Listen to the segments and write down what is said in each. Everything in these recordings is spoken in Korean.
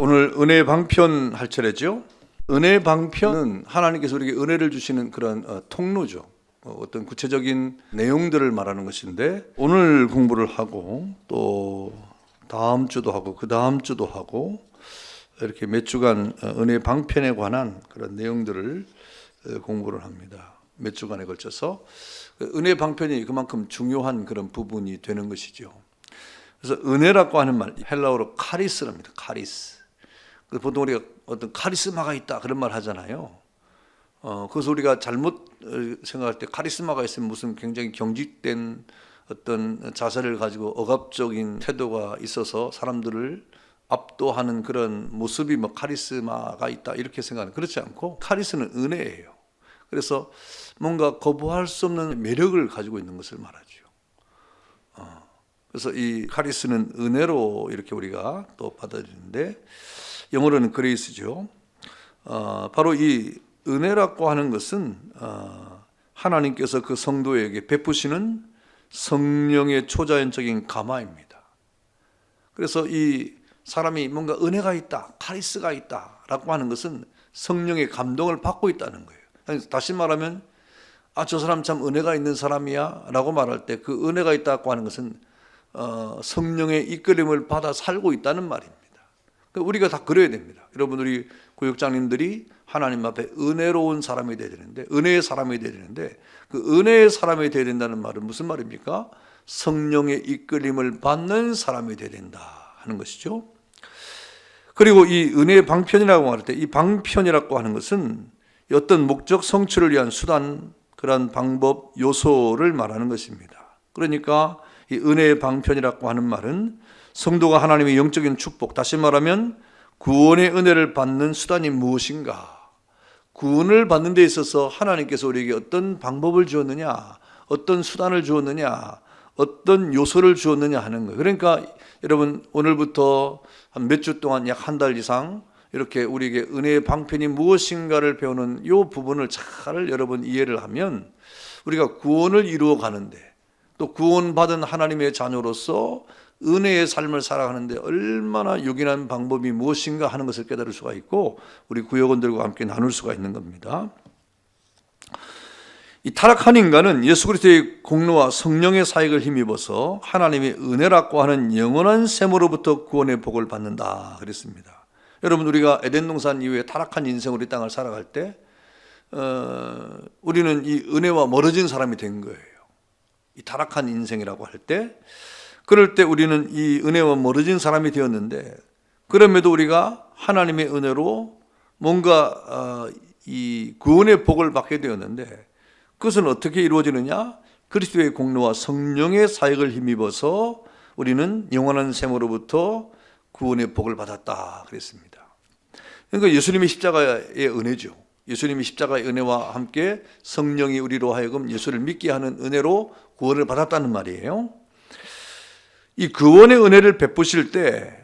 오늘 은혜 방편 할 차례죠. 은혜 방편은 하나님께서 우리에게 은혜를 주시는 그런 통로죠. 어떤 구체적인 내용들을 말하는 것인데, 오늘 공부를 하고 또 다음 주도 하고 그 다음 주도 하고 이렇게 몇 주간 은혜 방편에 관한 그런 내용들을 공부를 합니다. 몇 주간에 걸쳐서 은혜 방편이 그만큼 중요한 그런 부분이 되는 것이죠. 그래서 은혜라고 하는 말, 헬라어로 카리스랍니다. 카리스. 보통 우리가 어떤 카리스마가 있다 그런 말 하잖아요. 그래서 우리가 잘못 생각할 때 카리스마가 있으면 무슨 굉장히 경직된 어떤 자세를 가지고 억압적인 태도가 있어서 사람들을 압도하는 그런 모습이 뭐 카리스마가 있다 이렇게 생각하는, 그렇지 않고 카리스는 은혜예요. 그래서 뭔가 거부할 수 없는 매력을 가지고 있는 것을 말하죠. 그래서 이 카리스는 은혜로 이렇게 우리가 또 받아들이는데, 영어로는 그레이스죠. 바로 이 은혜라고 하는 것은 하나님께서 그 성도에게 베푸시는 성령의 초자연적인 감화입니다. 그래서 이 사람이 뭔가 은혜가 있다, 카리스가 있다라고 하는 것은 성령의 감동을 받고 있다는 거예요. 다시 말하면 저 사람 참 은혜가 있는 사람이야 라고 말할 때, 그 은혜가 있다고 하는 것은 성령의 이끌림을 받아 살고 있다는 말입니다. 우리가 다 그래야 됩니다. 여러분, 우리 구역장님들이 하나님 앞에 은혜로운 사람이 되어야 되는데, 은혜의 사람이 되어야 되는데, 그 은혜의 사람이 되어야 된다는 말은 무슨 말입니까? 성령의 이끌림을 받는 사람이 되어야 된다 하는 것이죠. 그리고 이 은혜의 방편이라고 말할 때, 이 방편이라고 하는 것은 어떤 목적 성취를 위한 수단, 그런 방법, 요소를 말하는 것입니다. 그러니까 이 은혜의 방편이라고 하는 말은 성도가 하나님의 영적인 축복, 다시 말하면 구원의 은혜를 받는 수단이 무엇인가, 구원을 받는 데 있어서 하나님께서 우리에게 어떤 방법을 주었느냐, 어떤 수단을 주었느냐, 어떤 요소를 주었느냐 하는 거예요. 그러니까 여러분, 오늘부터 한 몇 주 동안 약 한 달 이상 이렇게 우리에게 은혜의 방편이 무엇인가를 배우는 이 부분을 잘 여러분 이해를 하면, 우리가 구원을 이루어 가는데, 또 구원받은 하나님의 자녀로서 은혜의 삶을 살아가는데 얼마나 요긴한 방법이 무엇인가 하는 것을 깨달을 수가 있고, 우리 구역원들과 함께 나눌 수가 있는 겁니다. 이 타락한 인간은 예수 그리스도의 공로와 성령의 사역을 힘입어서 하나님의 은혜라고 하는 영원한 셈으로부터 구원의 복을 받는다 그랬습니다. 여러분, 우리가 에덴 동산 이후에 타락한 인생으로 이 땅을 살아갈 때 우리는 이 은혜와 멀어진 사람이 된 거예요. 이 타락한 인생이라고 할 때, 그럴 때 우리는 이 은혜와 멀어진 사람이 되었는데, 그럼에도 우리가 하나님의 은혜로 뭔가 이 구원의 복을 받게 되었는데, 그것은 어떻게 이루어지느냐? 그리스도의 공로와 성령의 사역을 힘입어서 우리는 영원한 셈으로부터 구원의 복을 받았다 그랬습니다. 그러니까 예수님의 십자가의 은혜죠. 예수님이 십자가의 은혜와 함께 성령이 우리로 하여금 예수를 믿게 하는 은혜로 구원을 받았다는 말이에요. 이 구원의 은혜를 베푸실 때,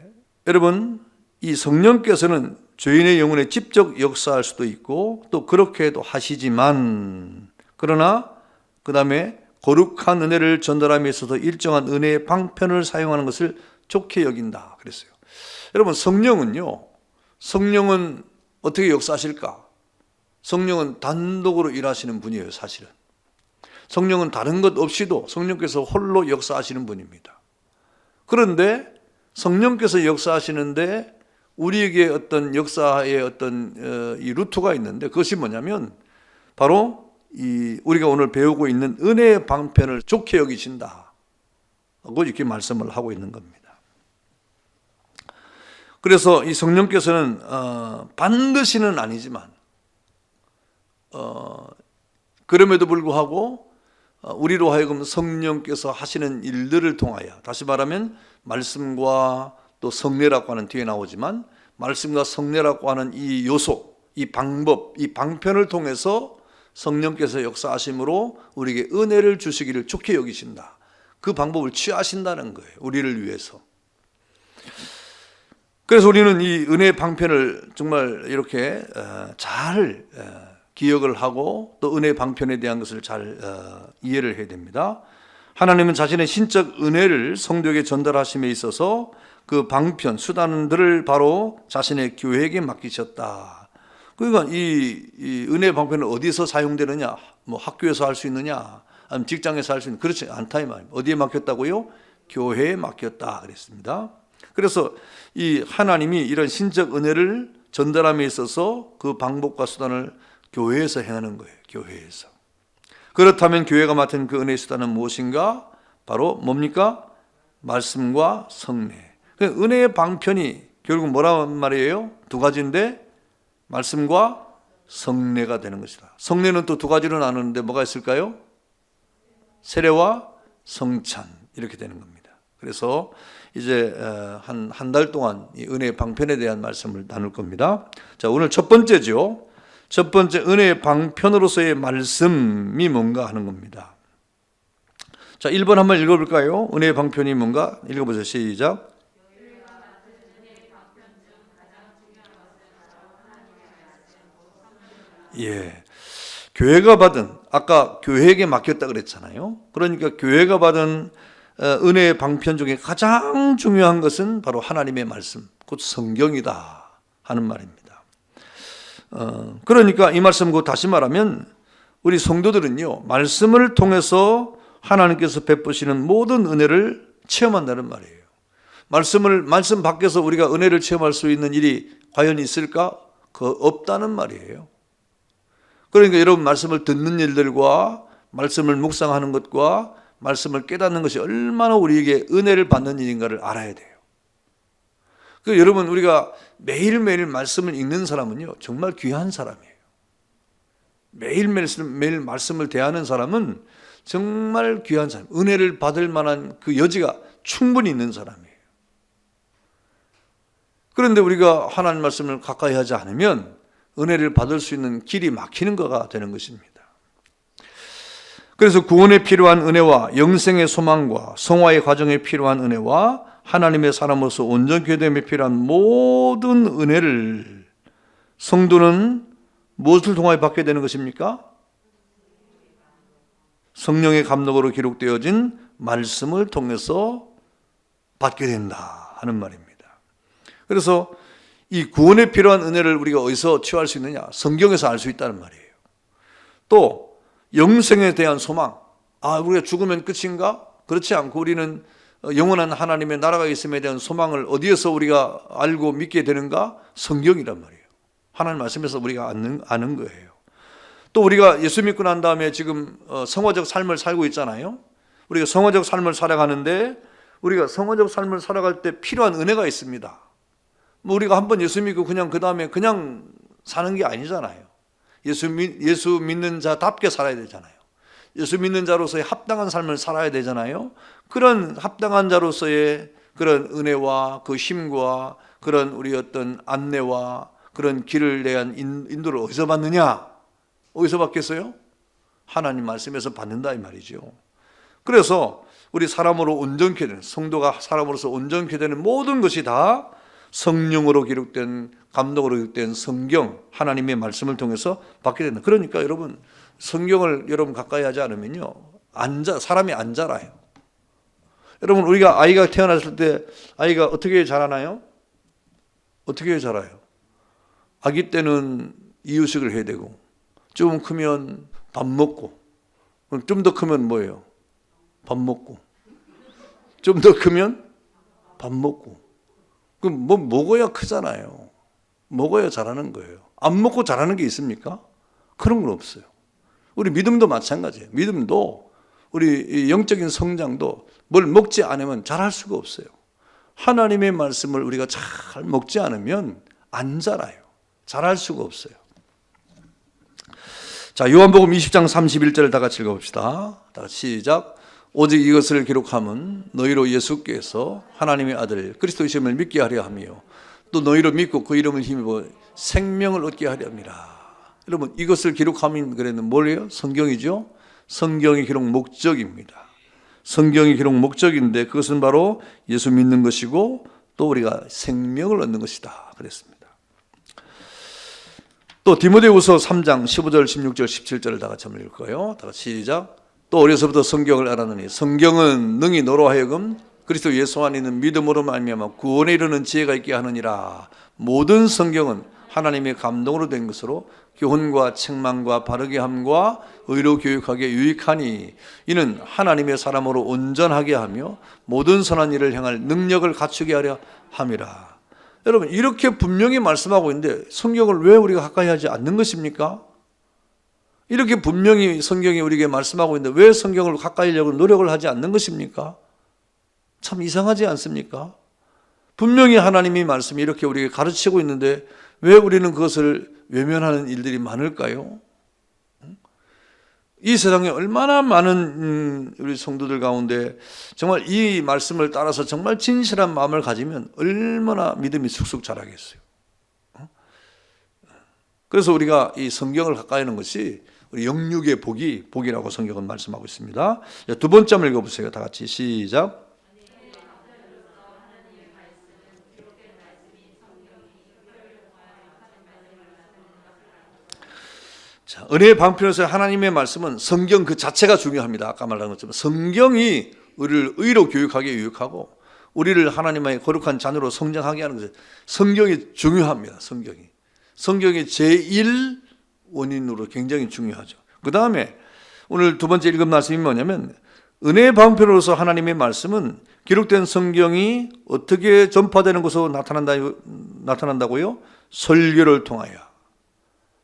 여러분, 이 성령께서는 죄인의 영혼에 직접 역사할 수도 있고 또 그렇게도 하시지만, 그러나 그 다음에 거룩한 은혜를 전달함에 있어서 일정한 은혜의 방편을 사용하는 것을 좋게 여긴다 그랬어요. 여러분, 성령은 어떻게 역사하실까? 성령은 단독으로 일하시는 분이에요. 사실은 성령은 다른 것 없이도 성령께서 홀로 역사하시는 분입니다. 그런데 성령께서 역사하시는데 우리에게 어떤 역사의 어떤 이 루트가 있는데, 그것이 뭐냐면 바로 이 우리가 오늘 배우고 있는 은혜의 방편을 좋게 여기신다 하고 이렇게 말씀을 하고 있는 겁니다. 그래서 이 성령께서는 반드시는 아니지만 그럼에도 불구하고 우리로 하여금 성령께서 하시는 일들을 통하여, 다시 말하면 말씀과 또 성례라고 하는, 뒤에 나오지만 말씀과 성례라고 하는 이 요소, 이 방법, 이 방편을 통해서 성령께서 역사하심으로 우리에게 은혜를 주시기를 좋게 여기신다. 그 방법을 취하신다는 거예요, 우리를 위해서. 그래서 우리는 이 은혜의 방편을 정말 이렇게 잘 기억을 하고 또 은혜의 방편에 대한 것을 잘 이해를 해야 됩니다. 하나님은 자신의 신적 은혜를 성도에게 전달하심에 있어서 그 방편, 수단들을 바로 자신의 교회에게 맡기셨다. 그러니까 이 은혜의 방편은 어디서 사용되느냐? 뭐 학교에서 할 수 있느냐? 아니면 직장에서 할 수 있는, 그렇지 않다 이 말입니다. 어디에 맡겼다고요? 교회에 맡겼다 그랬습니다. 그래서 이 하나님이 이런 신적 은혜를 전달함에 있어서 그 방법과 수단을 교회에서 행하는 거예요. 교회에서. 그렇다면 교회가 맡은 그 은혜의 수단은 무엇인가? 바로 뭡니까? 말씀과 성례. 은혜의 방편이 결국 뭐란 말이에요? 두 가지인데 말씀과 성례가 되는 것이다. 성례는 또 두 가지로 나누는데 뭐가 있을까요? 세례와 성찬 이렇게 되는 겁니다. 그래서 이제 한 달 동안 이 은혜의 방편에 대한 말씀을 나눌 겁니다. 자, 오늘 첫 번째죠. 첫 번째 은혜의 방편으로서의 말씀이 뭔가 하는 겁니다. 자, 1번 한번 읽어볼까요? 은혜의 방편이 뭔가? 읽어보세요. 시작. 예, 교회가 받은, 아까 교회에게 맡겼다 그랬잖아요. 그러니까 교회가 받은 은혜의 방편 중에 가장 중요한 것은 바로 하나님의 말씀, 곧 성경이다 하는 말입니다. 그러니까 이 말씀 곧 다시 말하면 우리 성도들은요, 말씀을 통해서 하나님께서 베푸시는 모든 은혜를 체험한다는 말이에요. 말씀 밖에서 우리가 은혜를 체험할 수 있는 일이 과연 있을까? 없다는 말이에요. 그러니까 여러분, 말씀을 듣는 일들과 말씀을 묵상하는 것과 말씀을 깨닫는 것이 얼마나 우리에게 은혜를 받는 일인가를 알아야 돼요. 여러분, 우리가 매일매일 말씀을 읽는 사람은요, 정말 귀한 사람이에요. 매일 말씀을 대하는 사람은 정말 귀한 사람, 은혜를 받을 만한 그 여지가 충분히 있는 사람이에요. 그런데 우리가 하나님 말씀을 가까이 하지 않으면 은혜를 받을 수 있는 길이 막히는 거가 되는 것입니다. 그래서 구원에 필요한 은혜와 영생의 소망과 성화의 과정에 필요한 은혜와 하나님의 사람으로서 온전케 됨에 필요한 모든 은혜를 성도는 무엇을 통하여 받게 되는 것입니까? 성령의 감독으로 기록되어진 말씀을 통해서 받게 된다 하는 말입니다. 그래서 이 구원에 필요한 은혜를 우리가 어디서 취할 수 있느냐? 성경에서 알 수 있다는 말이에요. 또 영생에 대한 소망, 우리가 죽으면 끝인가? 그렇지 않고 우리는 영원한 하나님의 나라가 있음에 대한 소망을 어디에서 우리가 알고 믿게 되는가? 성경이란 말이에요. 하나님 말씀에서 우리가 아는 거예요. 또 우리가 예수 믿고 난 다음에 지금 성화적 삶을 살고 있잖아요. 우리가 성화적 삶을 살아가는데 우리가 성화적 삶을 살아갈 때 필요한 은혜가 있습니다. 우리가 한번 예수 믿고 그 다음에 그냥 사는 게 아니잖아요. 예수 믿는 자답게 살아야 되잖아요. 예수 믿는 자로서의 합당한 삶을 살아야 되잖아요. 그런 합당한 자로서의 그런 은혜와 그 힘과 그런 우리 어떤 안내와 그런 길을 대한 인도를 어디서 받느냐? 어디서 받겠어요? 하나님 말씀에서 받는다 이 말이죠. 그래서 우리 사람으로 온전케 되는, 성도가 사람으로서 온전케 되는 모든 것이 다 성령으로 기록된, 감독으로 기록된 성경, 하나님의 말씀을 통해서 받게 된다. 그러니까 여러분, 성경을 여러분 가까이 하지 않으면요, 사람이 안 자라요. 여러분, 우리가 아이가 태어났을 때 아이가 어떻게 자라나요? 어떻게 자라요? 아기 때는 이유식을 해야 되고, 좀 크면 밥 먹고, 좀 더 크면 뭐예요? 밥 먹고, 좀 더 크면 밥 먹고. 그럼 먹어야 크잖아요. 먹어야 자라는 거예요. 안 먹고 자라는 게 있습니까? 그런 건 없어요. 우리 믿음도 마찬가지예요. 믿음도 우리 영적인 성장도 뭘 먹지 않으면 자랄 수가 없어요. 하나님의 말씀을 우리가 잘 먹지 않으면 안 자라요. 자랄 수가 없어요. 자, 요한복음 20장 31절을 다 같이 읽어봅시다. 다 같이 시작. 오직 이것을 기록함은 너희로 예수께서 하나님의 아들 그리스도이심을 믿게 하려 하며 또 너희로 믿고 그 이름을 힘입어 생명을 얻게 하려 함이라. 여러분, 이것을 기록함은 그래는 뭐예요? 성경이죠. 성경의 기록 목적입니다. 성경의 기록 목적인데 그것은 바로 예수 믿는 것이고 또 우리가 생명을 얻는 것이다 그랬습니다. 또 디모데후서 3장 15절 16절 17절을 다 같이 한번 읽을 거예요. 다 같이 시작. 또 어려서부터 성경을 알았느니 성경은 능히 너로 하여금 그리스도 예수 안에 있는 믿음으로 말미암아 구원에 이르는 지혜가 있게 하느니라. 모든 성경은 하나님의 감동으로 된 것으로 교훈과 책망과 바르게 함과 의로 교육하기에 유익하니 이는 하나님의 사람으로 온전하게 하며 모든 선한 일을 행할 능력을 갖추게 하려 함이라. 여러분, 이렇게 분명히 말씀하고 있는데 성경을 왜 우리가 가까이 하지 않는 것입니까? 이렇게 분명히 성경이 우리에게 말씀하고 있는데 왜 성경을 가까이 하려고 노력을 하지 않는 것입니까? 참 이상하지 않습니까? 분명히 하나님이 말씀이 이렇게 우리에게 가르치고 있는데 왜 우리는 그것을 외면하는 일들이 많을까요? 이 세상에 얼마나 많은 우리 성도들 가운데 정말 이 말씀을 따라서 정말 진실한 마음을 가지면 얼마나 믿음이 쑥쑥 자라겠어요. 그래서 우리가 이 성경을 가까이 하는 것이 우리 영육의 복이라고 성경은 말씀하고 있습니다. 두 번째 한번 읽어보세요. 다 같이 시작. 자, 은혜의 방편에서 하나님의 말씀은 성경 그 자체가 중요합니다. 아까 말한 것처럼 성경이 우리를 의로 교육하게 유익하고 우리를 하나님의 거룩한 자녀로 성장하게 하는 것은 성경이 중요합니다. 성경이 제1 원인으로 굉장히 중요하죠. 그 다음에 오늘 두 번째 읽은 말씀이 뭐냐면 은혜의 방편으로서 하나님의 말씀은 기록된 성경이 어떻게 전파되는 것으로 나타난다고요? 설교를 통하여.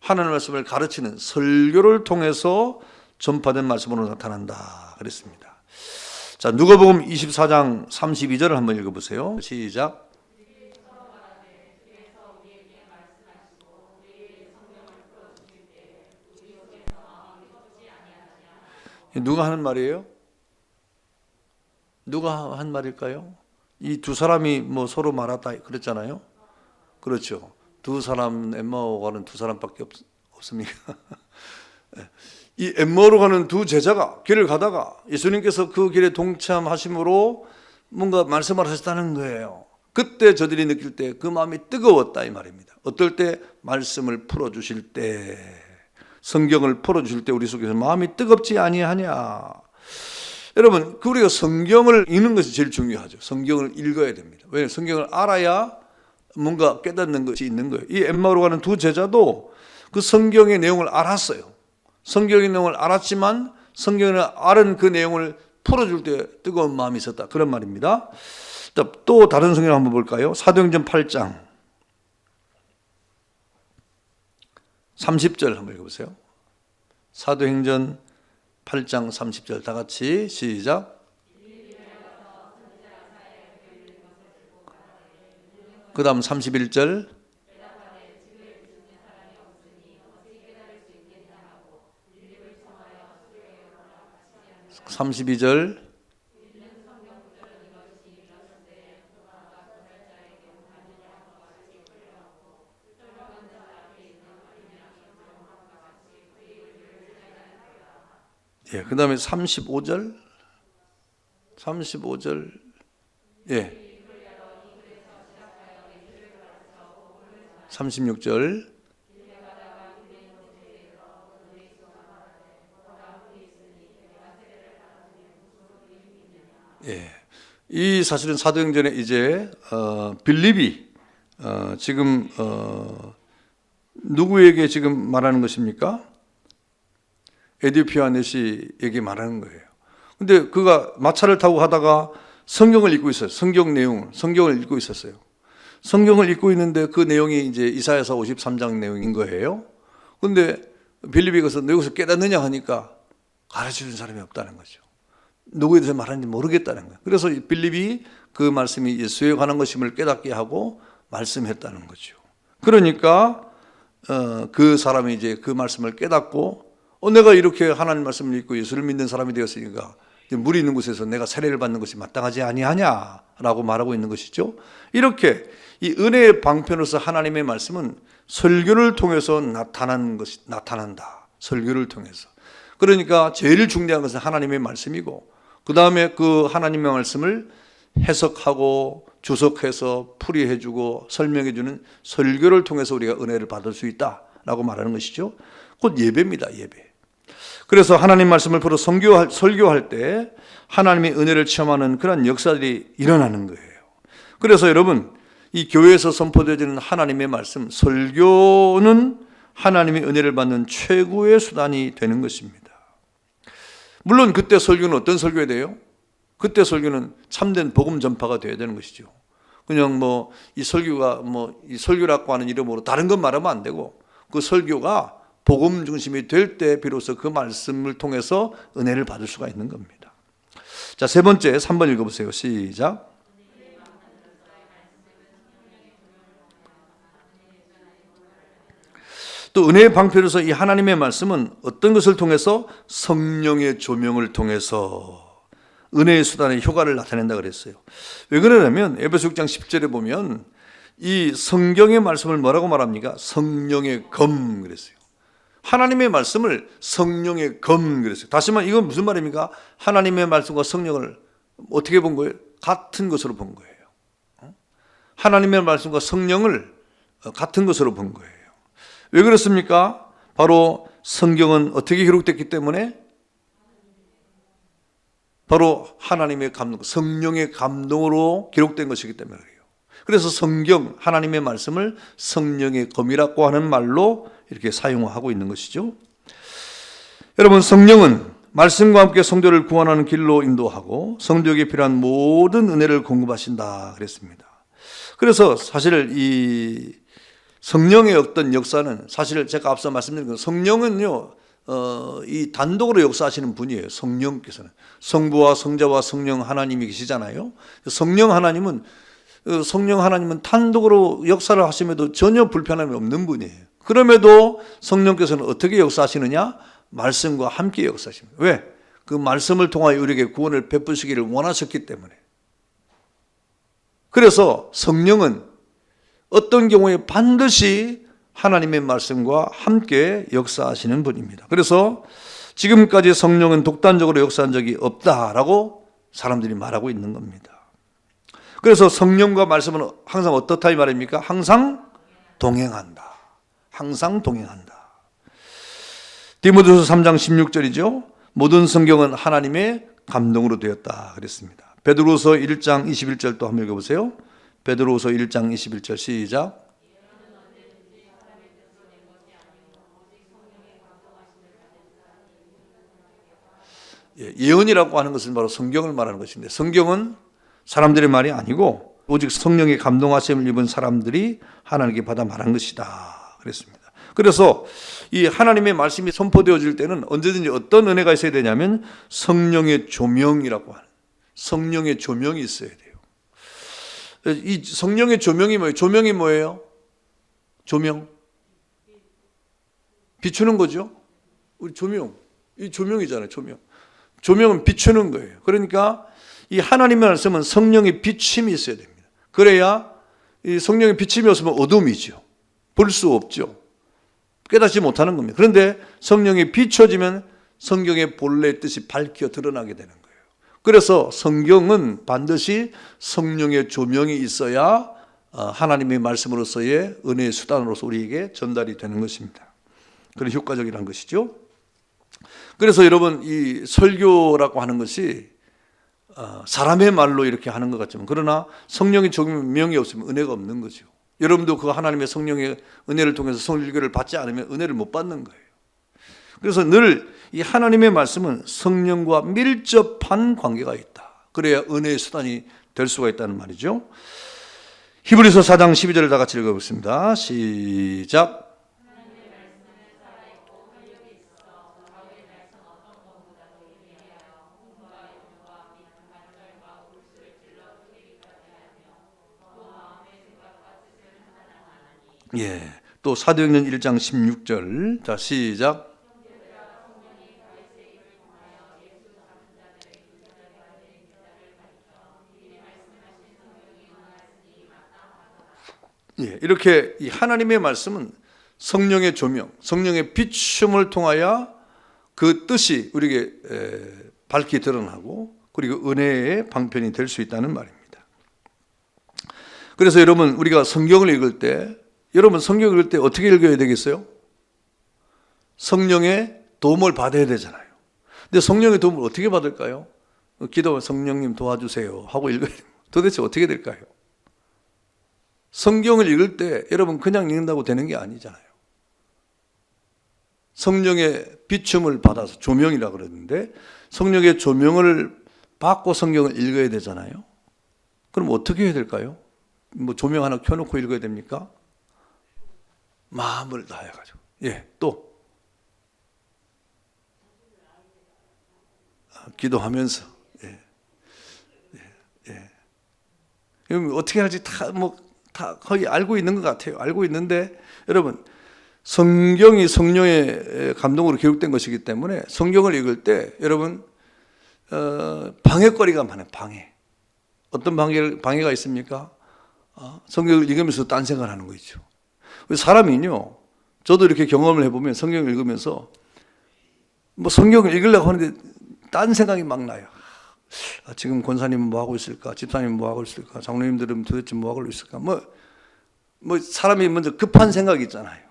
하나님의 말씀을 가르치는 설교를 통해서 전파된 말씀으로 나타난다 그랬습니다. 자, 누가복음 24장 32절을 한번 읽어보세요. 시작. 누가 하는 말이에요? 누가 한 말일까요? 이 두 사람이 뭐 서로 말하다 그랬잖아요. 그렇죠. 두 사람 엠마오 가는 두 사람밖에 없습니까? 이 엠마오로 가는 두 제자가 길을 가다가 예수님께서 그 길에 동참하심으로 뭔가 말씀을 하셨다는 거예요. 그때 저들이 느낄 때 그 마음이 뜨거웠다 이 말입니다. 어떨 때? 말씀을 풀어주실 때, 성경을 풀어주실 때 우리 속에서 마음이 뜨겁지 아니하냐. 여러분, 우리가 성경을 읽는 것이 제일 중요하죠. 성경을 읽어야 됩니다. 왜냐하면 성경을 알아야 뭔가 깨닫는 것이 있는 거예요. 이 엠마오로 가는 두 제자도 그 성경의 내용을 알았어요. 성경의 내용을 알았지만 성경을 알은 그 내용을 풀어줄 때 뜨거운 마음이 있었다. 그런 말입니다. 또 다른 성경 한번 볼까요? 사도행전 8장 30절 한번 읽어보세요. 사도행전 8장 30절 다 같이 시작. 그 다음 31절 32절 예, 그 다음에 35절 예, 36절 예, 이 사실은 사도행전에 이제 빌립이 지금 누구에게 지금 말하는 것입니까? 에디오피아 내시에게 말하는 거예요. 근데 그가 마차를 타고 가다가 성경을 읽고 있어요. 성경을 읽고 있었어요. 성경을 읽고 있는데 그 내용이 이제 이사야서 53장 내용인 거예요. 근데 빌립이 가서 너 여기서 깨닫느냐 하니까 가르쳐주는 사람이 없다는 거죠. 누구에 대해서 말하는지 모르겠다는 거예요. 그래서 빌립이 그 말씀이 예수에 관한 것임을 깨닫게 하고 말씀했다는 거죠. 그러니까 그 사람이 이제 그 말씀을 깨닫고 내가 이렇게 하나님 말씀을 읽고 예수를 믿는 사람이 되었으니까 물이 있는 곳에서 내가 세례를 받는 것이 마땅하지 아니하냐라고 말하고 있는 것이죠. 이렇게 이 은혜의 방편으로서 하나님의 말씀은 설교를 통해서 나타난다. 설교를 통해서. 그러니까 제일 중요한 것은 하나님의 말씀이고 그 다음에 그 하나님의 말씀을 해석하고 주석해서 풀이해주고 설명해주는 설교를 통해서 우리가 은혜를 받을 수 있다라고 말하는 것이죠. 곧 예배입니다. 예배. 그래서 하나님 말씀을 보러 설교할 때 하나님의 은혜를 체험하는 그런 역사들이 일어나는 거예요. 그래서 여러분, 이 교회에서 선포되어지는 하나님의 말씀, 설교는 하나님의 은혜를 받는 최고의 수단이 되는 것입니다. 물론 그때 설교는 어떤 설교가 돼요? 그때 설교는 참된 복음 전파가 되어야 되는 것이죠. 그냥 이 설교가 이 설교라고 하는 이름으로 다른 건 말하면 안 되고, 그 설교가 복음 중심이 될 때 비로소 그 말씀을 통해서 은혜를 받을 수가 있는 겁니다. 자, 세 번째 3번 읽어보세요. 시작. 또 은혜의 방편으로서 이 하나님의 말씀은 어떤 것을 통해서? 성령의 조명을 통해서 은혜의 수단의 효과를 나타낸다 그랬어요. 왜 그러냐면 에베소 6장 10절에 보면 이 성경의 말씀을 뭐라고 말합니까? 성령의 검 그랬어요. 하나님의 말씀을 성령의 검 그랬어요. 다시 말하면 이건 무슨 말입니까? 하나님의 말씀과 성령을 어떻게 본 거예요? 같은 것으로 본 거예요. 하나님의 말씀과 성령을 같은 것으로 본 거예요. 왜 그렇습니까? 바로 성경은 어떻게 기록됐기 때문에? 바로 하나님의 감동, 성령의 감동으로 기록된 것이기 때문에 그래요. 그래서 성경, 하나님의 말씀을 성령의 검이라고 하는 말로 이렇게 사용하고 있는 것이죠. 여러분, 성령은 말씀과 함께 성도를 구원하는 길로 인도하고 성도에게 필요한 모든 은혜를 공급하신다 그랬습니다. 그래서 사실 이 성령의 어떤 역사는 사실 제가 앞서 말씀드린 건 성령은요, 이 단독으로 역사하시는 분이에요. 성령께서는 성부와 성자와 성령 하나님이 계시잖아요. 성령 하나님은 단독으로 역사를 하심에도 전혀 불편함이 없는 분이에요. 그럼에도 성령께서는 어떻게 역사하시느냐? 말씀과 함께 역사하십니다. 왜? 그 말씀을 통하여 우리에게 구원을 베푸시기를 원하셨기 때문에. 그래서 성령은 어떤 경우에 반드시 하나님의 말씀과 함께 역사하시는 분입니다. 그래서 지금까지 성령은 독단적으로 역사한 적이 없다라고 사람들이 말하고 있는 겁니다. 그래서 성령과 말씀은 항상 어떻다 이 말입니까? 항상 동행한다. 항상 동행한다. 디모데후서 3장 16절이죠. 모든 성경은 하나님의 감동으로 되었다 그랬습니다. 베드로서 1장 21절 또 한번 읽어보세요. 베드로서 1장 21절 시작. 예언이라고 하는 것은 바로 성경을 말하는 것인데, 성경은 사람들의 말이 아니고 오직 성령의 감동하심을 입은 사람들이 하나님께 받아 말한 것이다 그랬습니다. 그래서 이 하나님의 말씀이 선포되어질 때는 언제든지 어떤 은혜가 있어야 되냐면 성령의 조명이라고 하는, 성령의 조명이 있어야 돼요. 이 성령의 조명이 뭐예요? 조명이 뭐예요? 조명. 비추는 거죠. 우리 조명. 이 조명이잖아요. 조명. 조명은 비추는 거예요. 그러니까 이 하나님의 말씀은 성령의 비침이 있어야 됩니다. 그래야 이 성령의 비침이 없으면 어둠이죠. 볼 수 없죠. 깨닫지 못하는 겁니다. 그런데 성령이 비춰지면 성경의 본래의 뜻이 밝혀 드러나게 되는 거예요. 그래서 성경은 반드시 성령의 조명이 있어야 하나님의 말씀으로서의 은혜의 수단으로서 우리에게 전달이 되는 것입니다. 그런 효과적이라는 것이죠. 그래서 여러분, 이 설교라고 하는 것이 사람의 말로 이렇게 하는 것 같지만, 그러나 성령의 조명이 없으면 은혜가 없는 거죠. 여러분도 그 하나님의 성령의 은혜를 통해서 설교를 받지 않으면 은혜를 못 받는 거예요. 그래서 늘 이 하나님의 말씀은 성령과 밀접한 관계가 있다. 그래야 은혜의 수단이 될 수가 있다는 말이죠. 히브리서 4장 12절을 다 같이 읽어보겠습니다. 시작. 또 사도행전 1장 16절. 자, 시작. 이렇게 이 하나님의 말씀은 성령의 조명, 성령의 비춤을 통하여 그 뜻이 우리에게 밝히 드러나고 그리고 은혜의 방편이 될 수 있다는 말입니다. 그래서 여러분, 우리가 성경을 읽을 때, 여러분 성경 읽을 때 어떻게 읽어야 되겠어요? 성령의 도움을 받아야 되잖아요. 근데 성령의 도움을 어떻게 받을까요? 기도 성령님 도와주세요 하고 읽어야 됩니다. 도대체 어떻게 될까요? 성경을 읽을 때 여러분 그냥 읽는다고 되는 게 아니잖아요. 성령의 비춤을 받아서 조명이라 그러는데 성령의 조명을 받고 성경을 읽어야 되잖아요. 그럼 어떻게 해야 될까요? 뭐 조명 하나 켜놓고 읽어야 됩니까? 마음을 다해가지고. 예, 또 기도하면서. 예, 예, 예. 그럼 어떻게 할지 다 거의 알고 있는 것 같아요. 알고 있는데 여러분 성경이 성령의 감동으로 기록된 것이기 때문에 성경을 읽을 때 여러분 방해거리가 많아요. 어떤 방해가 있습니까? 성경을 읽으면서 딴 생각을 하는 거 있죠. 사람이요, 저도 이렇게 경험을 해보면 성경을 읽으면서 뭐 성경을 읽으려고 하는데 딴 생각이 막 나요. 지금 권사님은 뭐 하고 있을까? 집사님은 뭐 하고 있을까? 장로님들은 도대체 뭐 하고 있을까? 뭐 사람이 먼저 급한 생각이 있잖아요.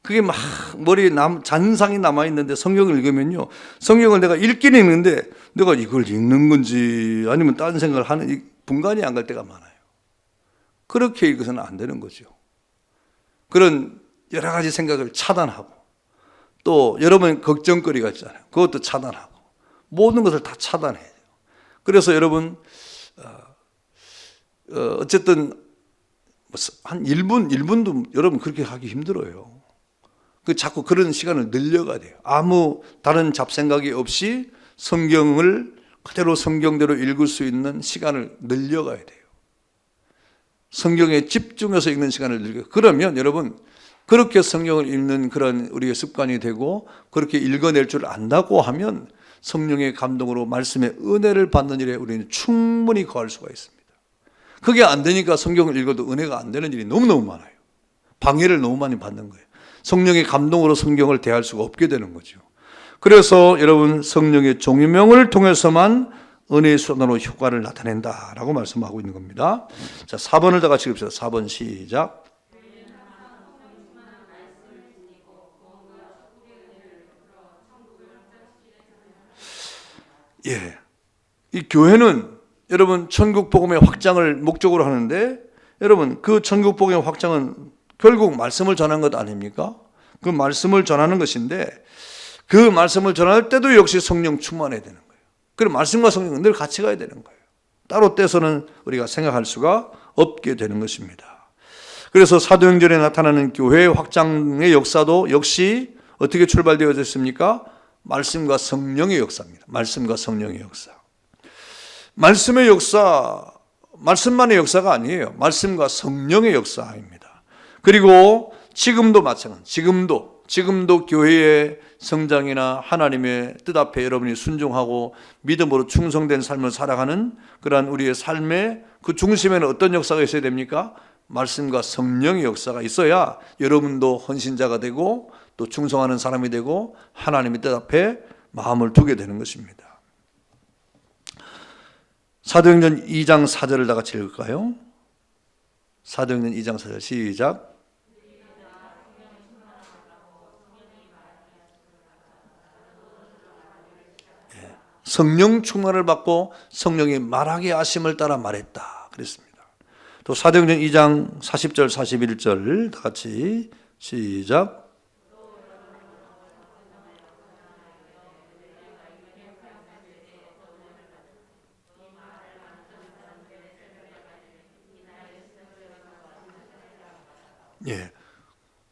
그게 막 머리에 잔상이 남아있는데 성경을 읽으면요, 성경을 내가 읽기는 읽는데 내가 이걸 읽는 건지 아니면 딴 생각을 하는 분간이 안 갈 때가 많아요. 그렇게 읽어서는 안 되는 거죠. 그런 여러 가지 생각을 차단하고 또 여러분 걱정거리가 있잖아요. 그것도 차단하고 모든 것을 다 차단해야 돼요. 그래서 여러분 어쨌든 한 1분도 여러분 그렇게 하기 힘들어요. 자꾸 그런 시간을 늘려가야 돼요. 아무 다른 잡생각이 없이 성경을 그대로 성경대로 읽을 수 있는 시간을 늘려가야 돼요. 성경에 집중해서 읽는 시간을 늘려. 그러면 여러분 그렇게 성경을 읽는 그런 우리의 습관이 되고 그렇게 읽어낼 줄 안다고 하면 성령의 감동으로 말씀의 은혜를 받는 일에 우리는 충분히 거할 수가 있습니다. 그게 안 되니까 성경을 읽어도 은혜가 안 되는 일이 너무너무 많아요. 방해를 너무 많이 받는 거예요. 성령의 감동으로 성경을 대할 수가 없게 되는 거죠. 그래서 여러분 성령의 종명을 통해서만 은혜의 수단으로 효과를 나타낸다라고 말씀하고 있는 겁니다. 자, 4번을 다 같이 읽읍시다. 4번 시작. 예, 이 교회는 여러분 천국 복음의 확장을 목적으로 하는데 여러분 그 천국 복음의 확장은 결국 말씀을 전하는 것 아닙니까? 그 말씀을 전하는 것인데 그 말씀을 전할 때도 역시 성령 충만해야 되는 거예요. 그리고 말씀과 성령은 늘 같이 가야 되는 거예요. 따로 떼서는 우리가 생각할 수가 없게 되는 것입니다. 그래서 사도행전에 나타나는 교회의 확장의 역사도 역시 어떻게 출발되어져 있습니까? 말씀과 성령의 역사입니다. 말씀과 성령의 역사. 말씀의 역사, 말씀만의 역사가 아니에요. 말씀과 성령의 역사입니다. 그리고 지금도 마찬가지. 지금도 교회의 성장이나 하나님의 뜻 앞에 여러분이 순종하고 믿음으로 충성된 삶을 살아가는 그러한 우리의 삶의 그 중심에는 어떤 역사가 있어야 됩니까? 말씀과 성령의 역사가 있어야 여러분도 헌신자가 되고 또 충성하는 사람이 되고 하나님의 뜻 앞에 마음을 두게 되는 것입니다. 사도행전 2장 4절을 다 같이 읽을까요? 사도행전 2장 4절 시작. 성령 충만을 받고 성령이 말하게 하심을 따라 말했다 그랬습니다. 또 사도행전 2장 40절 41절 다 같이 시작. 예,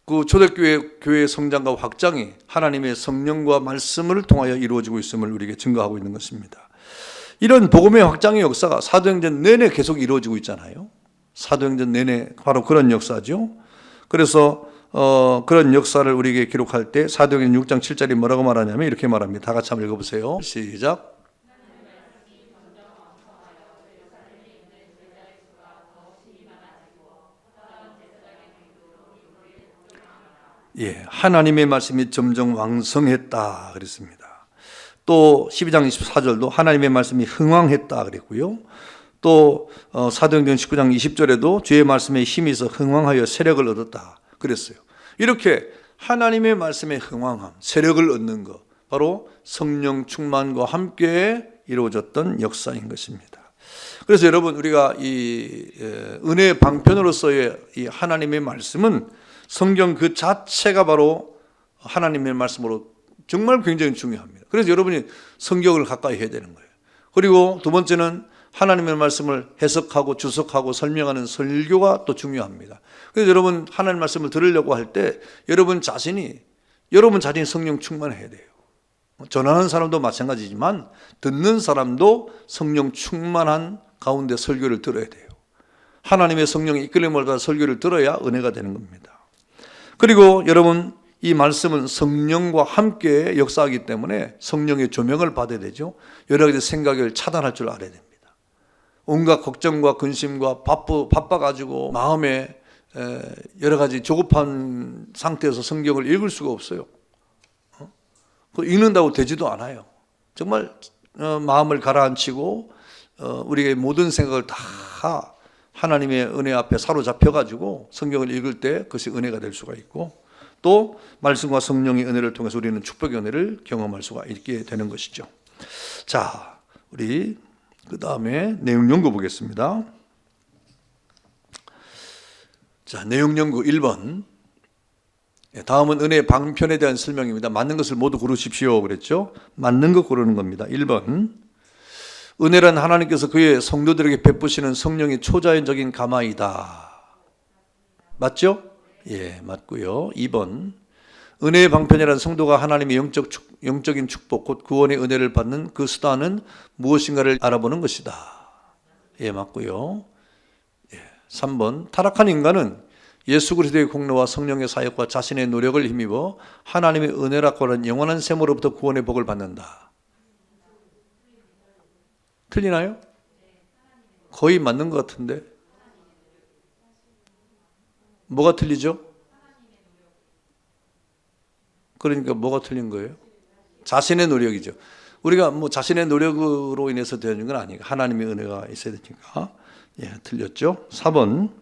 그 초대교회의 성장과 확장이 하나님의 성령과 말씀을 통하여 이루어지고 있음을 우리에게 증거하고 있는 것입니다. 이런 복음의 확장의 역사가 사도행전 내내 계속 이루어지고 있잖아요. 사도행전 내내 바로 그런 역사죠. 그래서 그런 역사를 우리에게 기록할 때 사도행전 6장 7절이 뭐라고 말하냐면 이렇게 말합니다. 다 같이 한번 읽어보세요. 시작. 예, 하나님의 말씀이 점점 왕성했다 그랬습니다. 또 12장 24절도 하나님의 말씀이 흥왕했다 그랬고요. 또 사도행전 19장 20절에도 주의 말씀에 힘이 있어 흥왕하여 세력을 얻었다 그랬어요. 이렇게 하나님의 말씀에 흥왕함, 세력을 얻는 것, 바로 성령 충만과 함께 이루어졌던 역사인 것입니다. 그래서 여러분, 우리가 이 은혜의 방편으로서의 이 하나님의 말씀은 성경 그 자체가 바로 하나님의 말씀으로 정말 굉장히 중요합니다. 그래서 여러분이 성경을 가까이 해야 되는 거예요. 그리고 두 번째는 하나님의 말씀을 해석하고 주석하고 설명하는 설교가 또 중요합니다. 그래서 여러분 하나님의 말씀을 들으려고 할 때 여러분 자신이 성령 충만해야 돼요. 전하는 사람도 마찬가지지만 듣는 사람도 성령 충만한 가운데 설교를 들어야 돼요. 하나님의 성령의 이끌림을 받아 설교를 들어야 은혜가 되는 겁니다. 그리고 여러분, 이 말씀은 성령과 함께 역사하기 때문에 성령의 조명을 받아야 되죠. 여러 가지 생각을 차단할 줄 알아야 됩니다. 온갖 걱정과 근심과 바빠가지고 마음에 여러 가지 조급한 상태에서 성경을 읽을 수가 없어요. 읽는다고 되지도 않아요. 정말 마음을 가라앉히고 우리의 모든 생각을 다 하나님의 은혜 앞에 사로잡혀가지고 성경을 읽을 때 그것이 은혜가 될 수가 있고, 또 말씀과 성령의 은혜를 통해서 우리는 축복의 은혜를 경험할 수가 있게 되는 것이죠. 자, 우리 그 다음에 내용 연구 보겠습니다. 자, 내용 연구 1번. 다음은 은혜의 방편에 대한 설명입니다. 맞는 것을 모두 고르십시오 그랬죠. 맞는 것 고르는 겁니다. 1번. 은혜란 하나님께서 그의 성도들에게 베푸시는 성령의 초자연적인 감화이다. 맞죠? 예, 맞고요. 2번. 은혜의 방편이란 성도가 하나님의 영적인 축복, 곧 구원의 은혜를 받는 그 수단은 무엇인가를 알아보는 것이다. 예, 맞고요. 예, 3번. 타락한 인간은 예수 그리스도의 공로와 성령의 사역과 자신의 노력을 힘입어 하나님의 은혜라고 하는 영원한 셈으로부터 구원의 복을 받는다. 틀리나요? 거의 맞는 것 같은데. 뭐가 틀리죠? 그러니까 뭐가 틀린 거예요? 자신의 노력이죠. 우리가 뭐 자신의 노력으로 인해서 되는 건 아니고 하나님의 은혜가 있어야 되니까. 예, 틀렸죠. 4번.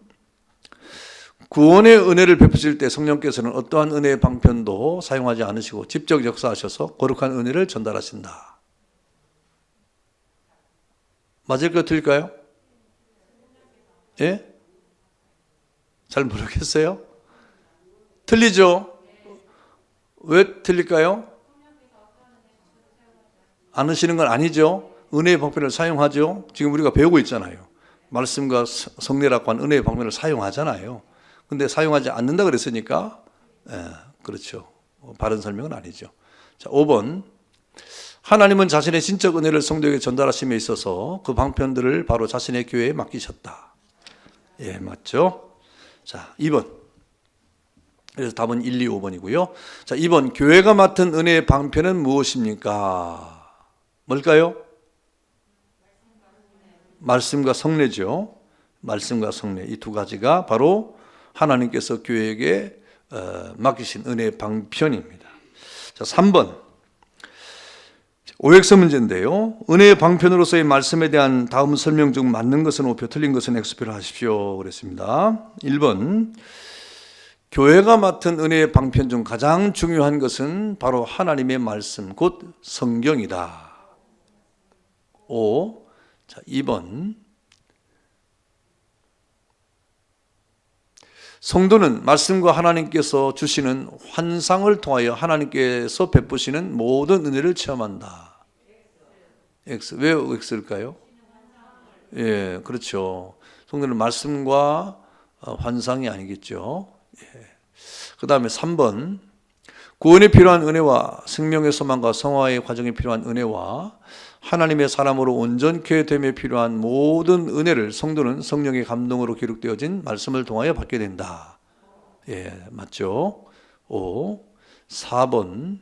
구원의 은혜를 베푸실 때 성령께서는 어떠한 은혜의 방편도 사용하지 않으시고 직접 역사하셔서 거룩한 은혜를 전달하신다. 맞을까요? 틀릴까요? 예? 잘 모르겠어요? 틀리죠? 왜 틀릴까요? 안 하시는 건 아니죠. 은혜의 방편을 사용하죠. 지금 우리가 배우고 있잖아요. 말씀과 성례라고 하는 은혜의 방편을 사용하잖아요. 근데 사용하지 않는다 그랬으니까 그렇죠. 바른 설명은 아니죠. 자, 5번. 하나님은 자신의 신적 은혜를 성도에게 전달하심에 있어서 그 방편들을 바로 자신의 교회에 맡기셨다. 예, 맞죠? 자, 2번. 그래서 답은 1, 2, 5번이고요. 자, 2번. 교회가 맡은 은혜의 방편은 무엇입니까? 뭘까요? 말씀과 성례죠. 말씀과 성례. 이 두 가지가 바로 하나님께서 교회에게 맡기신 은혜의 방편입니다. 자, 3번. 오엑스 문제인데요. 은혜의 방편으로서의 말씀에 대한 다음 설명 중 맞는 것은 O표, 틀린 것은 X표를 하십시오 그랬습니다. 1번. 교회가 맡은 은혜의 방편 중 가장 중요한 것은 바로 하나님의 말씀, 곧 성경이다. 5. 자, 2번. 성도는 말씀과 하나님께서 주시는 환상을 통하여 하나님께서 베푸시는 모든 은혜를 체험한다. X. 왜 X일까요? 예, 그렇죠. 성도는 말씀과 환상이 아니겠죠. 예. 그 다음에 3번. 구원에 필요한 은혜와 생명의 소망과 성화의 과정에 필요한 은혜와 하나님의 사람으로 온전케 됨에 필요한 모든 은혜를 성도는 성령의 감동으로 기록되어진 말씀을 통하여 받게 된다. 예, 맞죠? 5. 4번.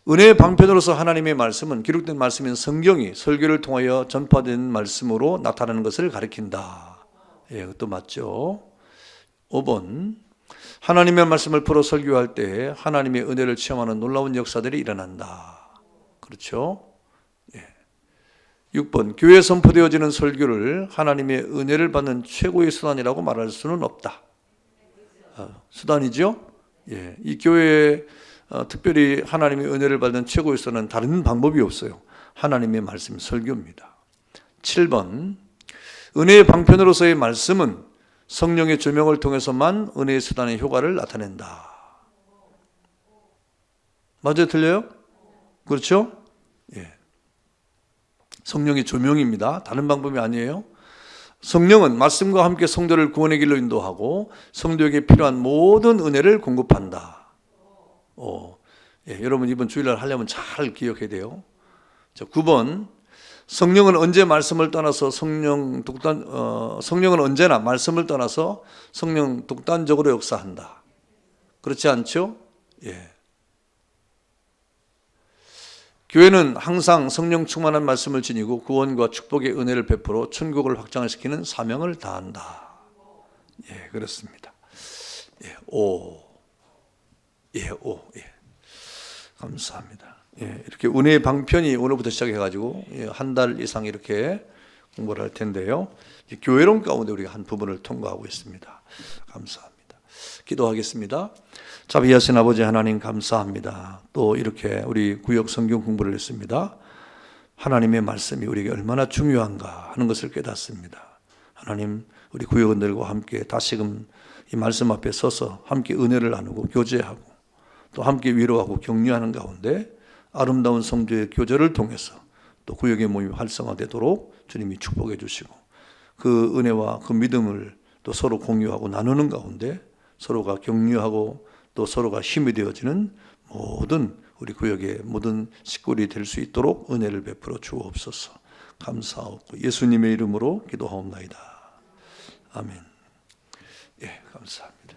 은혜의 방편으로서 하나님의 말씀은 기록된 말씀인 성경이 설교를 통하여 전파된 말씀으로 나타나는 것을 가리킨다. 예, 그것도 맞죠? 5번. 하나님의 말씀을 풀어 설교할 때 하나님의 은혜를 체험하는 놀라운 역사들이 일어난다. 그렇죠? 6번. 교회에 선포되어지는 설교를 하나님의 은혜를 받는 최고의 수단이라고 말할 수는 없다. 수단이죠? 예, 이 교회에 특별히 하나님의 은혜를 받는 최고에서는 다른 방법이 없어요. 하나님의 말씀 설교입니다. 7번, 은혜의 방편으로서의 말씀은 성령의 조명을 통해서만 은혜의 수단의 효과를 나타낸다. 맞아요? 틀려요? 그렇죠? 예. 성령의 조명입니다. 다른 방법이 아니에요. 성령은 말씀과 함께 성도를 구원의 길로 인도하고 성도에게 필요한 모든 은혜를 공급한다. 예, 여러분 이번 주일날 하려면 잘 기억해야 돼요. 자, 9번, 성령은 언제 말씀을 떠나서 성령은 언제나 말씀을 떠나서 성령 독단적으로 역사한다. 그렇지 않죠? 예. 교회는 항상 성령 충만한 말씀을 지니고 구원과 축복의 은혜를 베풀어 천국을 확장시키는 사명을 다한다. 예, 그렇습니다. 예, 감사합니다. 예, 이렇게 은혜의 방편이 오늘부터 시작해가지고 한 달 이상 이렇게 공부를 할 텐데요. 교회론 가운데 우리가 한 부분을 통과하고 있습니다. 감사합니다. 기도하겠습니다. 자비하신 아버지 하나님 감사합니다. 또 이렇게 우리 구역 성경 공부를 했습니다. 하나님의 말씀이 우리에게 얼마나 중요한가 하는 것을 깨닫습니다. 하나님, 우리 구역원들과 함께 다시금 이 말씀 앞에 서서 함께 은혜를 나누고 교제하고 또 함께 위로하고 격려하는 가운데 아름다운 성도의 교제를 통해서 또 구역의 몸이 활성화되도록 주님이 축복해 주시고 그 은혜와 그 믿음을 또 서로 공유하고 나누는 가운데 서로가 격려하고 또 서로가 힘이 되어지는 모든 우리 구역의 모든 식구들이 될 수 있도록 은혜를 베풀어 주옵소서. 감사하고 예수님의 이름으로 기도하옵나이다. 아멘. 예, 감사합니다.